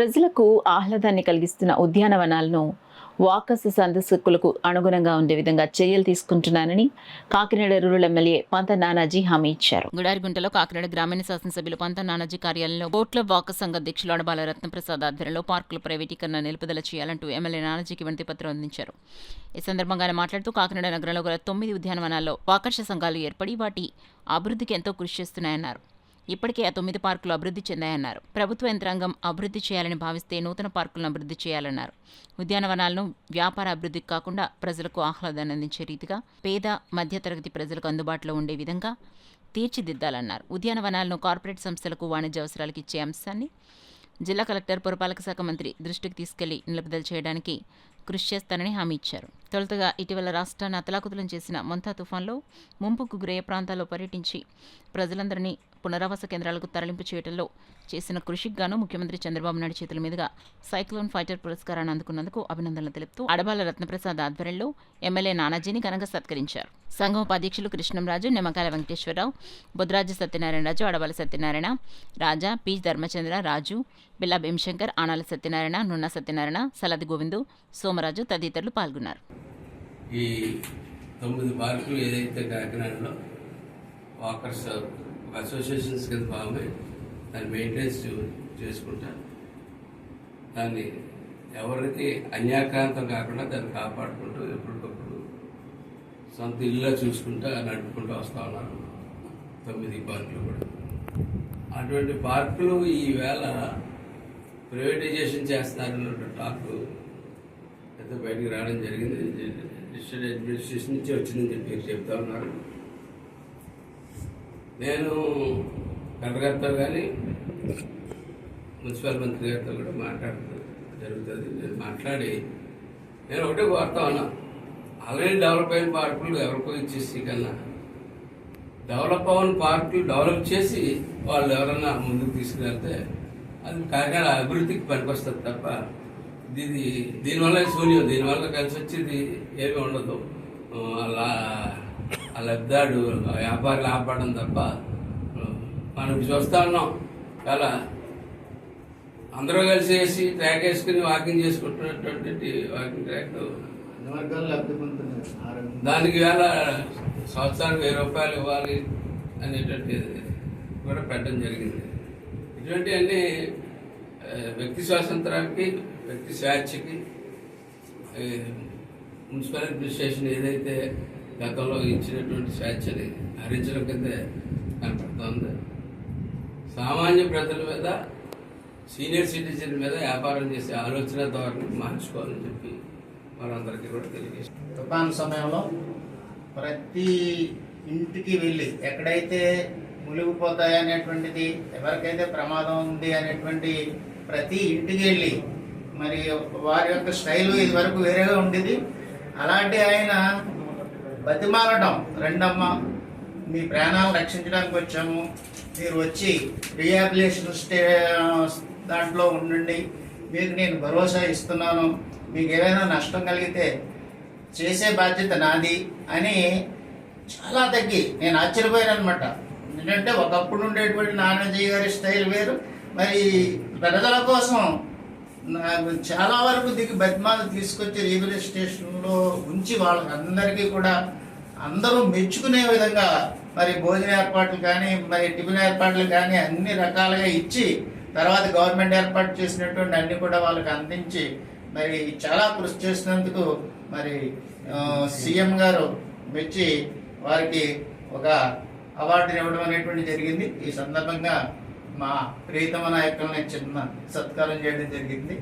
ప్రజలకు ఆహ్లాదాన్ని కలిగిస్తున్న ఉద్యానవనాలను వాకర్స్ సందర్శకులకు అనుగుణంగా ఉండే విధంగా చర్యలు తీసుకుంటున్నానని కాకినాడ రూరల్ ఎమ్మెల్యే పంత నానాజీ హామీ ఇచ్చారు. గుడారిగుంటలో కాకినాడ గ్రామీణ శాసనసభ్యులు పంత నానాజీ కార్యాలయంలో బోట్ల వాకర్ సంఘ అధ్యక్షులు అడబాల రత్నప్రసాద్ ఆధ్వర్యంలో పార్కుల ప్రైవేటీకరణ నిలుపుదల చేయాలంటూ ఎమ్మెల్యే నానాజీకి వినతి పత్రం అందించారు. ఈ సందర్భంగా ఆయన మాట్లాడుతూ కాకినాడ నగరంలో గల 9 ఉద్యానవనాల్లో వాకర్ష సంఘాలు ఏర్పడి వాటి అభివృద్ధికి ఎంతో కృషి చేస్తున్నాయన్నారు. ఇప్పటికే ఆ 9 పార్కులు అభివృద్ధి చెందాయన్నారు. ప్రభుత్వ యంత్రాంగం అభివృద్ధి చేయాలని భావిస్తే నూతన పార్కులను అభివృద్ధి చేయాలన్నారు. ఉద్యానవనాలను వ్యాపార అభివృద్ధికి కాకుండా ప్రజలకు ఆహ్లాదాన్ని అందించే రీతిగా పేద మధ్యతరగతి ప్రజలకు అందుబాటులో ఉండే విధంగా తీర్చిదిద్దాలన్నారు. ఉద్యానవనాలను కార్పొరేట్ సంస్థలకు వాణిజ్య అవసరాలకు ఇచ్చే అంశాన్ని జిల్లా కలెక్టర్, పురపాలక శాఖ మంత్రి దృష్టికి తీసుకెళ్లి నిలుపుదల చేయడానికి కృషి చేస్తానని హామీ ఇచ్చారు. తొలుతగా ఇటీవల రాష్ట్రాన్ని అతలాకుతలం చేసిన మొంతా తుఫాన్లో ముంపుకు గురయ్యే ప్రాంతాల్లో పర్యటించి ప్రజలందరినీ పునరావాస కేంద్రాలకు తరలింపు చేయడంలో చేసిన కృషికి గాను ముఖ్యమంత్రి చంద్రబాబు నాయుడు చేతుల మీదుగా సైక్లోన్ ఫైటర్ పురస్కారాన్ని అందుకున్నందుకు అభినందనలు తెలుపుతూ అడబాల రత్నప్రసాద్ ఆధ్వర్యంలో ఎమ్మెల్యే నానాజీని ఘనంగా సత్కరించారు. సంఘం ఉపాధ్యక్షులు కృష్ణంరాజు, నిమ్మకాయల వెంకటేశ్వరరావు, బుద్రాజు సత్యనారాయణరాజు, అడబాల సత్యనారాయణ, రాజా, పి ధర్మచంద్ర, రాజు, బిల్లా భీమశంకర్, ఆనాల సత్యనారాయణ, నున్న సత్యనారాయణ, సలది గోవిందు, సోమరాజు తదితరులు పాల్గొన్నారు. ఈ 9 పార్కులు ఏదైతే కాకినాడలో వాకర్స్ అసోసియేషన్స్ కింద భాగమే దాన్ని మెయింటెనెన్స్ చేసుకుంటా దాన్ని ఎవరికి అన్యాక్రాంతం కాకుండా దాన్ని కాపాడుకుంటూ ఎప్పటికప్పుడు సొంత ఇల్లులా చూసుకుంటూ నడుపుకుంటూ వస్తూ ఉన్నారు 9 పార్కులు కూడా. అటువంటి పార్కులు ఈవేళ ప్రైవేటైజేషన్ చేస్తున్నారన్న టాక్ అయితే బయటికి రావడం జరిగింది. డిస్ట్రిక్ట్ అడ్మినిస్ట్రేషన్ నుంచి వచ్చిందని చెప్పి చెప్తా ఉన్నారు. నేను కలెక్టర్ గారితో కానీ మున్సిపల్ మంత్రి గారితో కూడా మాట్లాడటం జరుగుతుంది. నేను మాట్లాడి నేను ఒకటే కోరుతా ఉన్నా, ఆల్రెడీ డెవలప్ అయిన పార్కులు ఎవరికో ఇచ్చేసి కన్నా డెవలప్ అయిన పార్కులు డెవలప్ చేసి వాళ్ళు ఎవరన్నా ముందుకు తీసుకువెళ్తే అది కాకినాడ అభివృద్ధికి పనికొస్తుంది తప్ప దీనివల్ల శూన్యం, దీనివల్ల కలిసి వచ్చేది ఏమీ ఉండదు. అలా లబ్ధాడు వ్యాపారులు ఆపడం తప్ప మనం చూస్తా ఉన్నాం. చాలా అందరూ కలిసి వేసి ట్రాక్ వేసుకుని వాకింగ్ చేసుకుంటున్నటువంటి వాకింగ్ ట్రాక్ దానికి వేళ సంవత్సరానికి 1000 రూపాయలు ఇవ్వాలి అనేటువంటి కూడా పెట్టడం జరిగింది. ఇటువంటివన్నీ వ్యక్తి స్వాతంత్రానికి, వ్యక్తి స్వేచ్ఛకి మున్సిపల్ అడ్మినిస్ట్రేషన్ ఏదైతే గతంలో ఇచ్చినటువంటి స్వేచ్ఛని హరించడం కిందే కనపడుతోంది. సామాన్య ప్రజల మీద, సీనియర్ సిటిజన్ మీద వ్యాపారం చేసే ఆలోచన ధోరణి మార్చుకోవాలని చెప్పి మనందరికీ కూడా తెలియజేస్తాం. తుఫాను సమయంలో ప్రతి ఇంటికి వెళ్ళి ఎక్కడైతే మునిగిపోతాయి అనేటువంటిది, ఎవరికైతే ప్రమాదం ఉంది అనేటువంటి ప్రతి ఇంటికి వెళ్ళి మరి వారి యొక్క స్టైలు ఇది వరకు వేరేగా ఉండేది. అలాంటి ఆయన బతిమాలటం, రెండమ్మ మీ ప్రాణాలు రక్షించడానికి వచ్చాము, మీరు వచ్చి రీహాబిలిటేషన్ దాంట్లో ఉండండి, మీకు నేను భరోసా ఇస్తున్నాను, మీకు ఏదైనా నష్టం కలిగితే చేసే బాధ్యత నాది అని చాలా తగ్గి నేను ఆశ్చర్యపోయాను అనమాట. ఎందుకంటే ఒకప్పుడు ఉండేటువంటి నానాజీ గారి స్టైల్ వేరు, మరి ప్రజల కోసం చాలా వరకు దిగి బతిమాలు తీసుకొచ్చి రీహాబిలిటేషన్లో ఉంచి వాళ్ళందరికీ కూడా అందరూ మెచ్చుకునే విధంగా మరి భోజన ఏర్పాట్లు కానీ, మరి టిఫిన్ ఏర్పాట్లు కానీ అన్ని రకాలుగా ఇచ్చి తర్వాత గవర్నమెంట్ ఏర్పాటు చేసినటువంటి అన్ని కూడా వాళ్ళకి అందించి మరి చాలా కృషి చేసినందుకు మరి సీఎం గారు మెచ్చి వారికి ఒక అవార్డుని ఇవ్వడం అనేటువంటి జరిగింది. ఈ సందర్భంగా మా ప్రియతమ నాయకులని చిన్న సత్కారం చేయడం జరిగింది.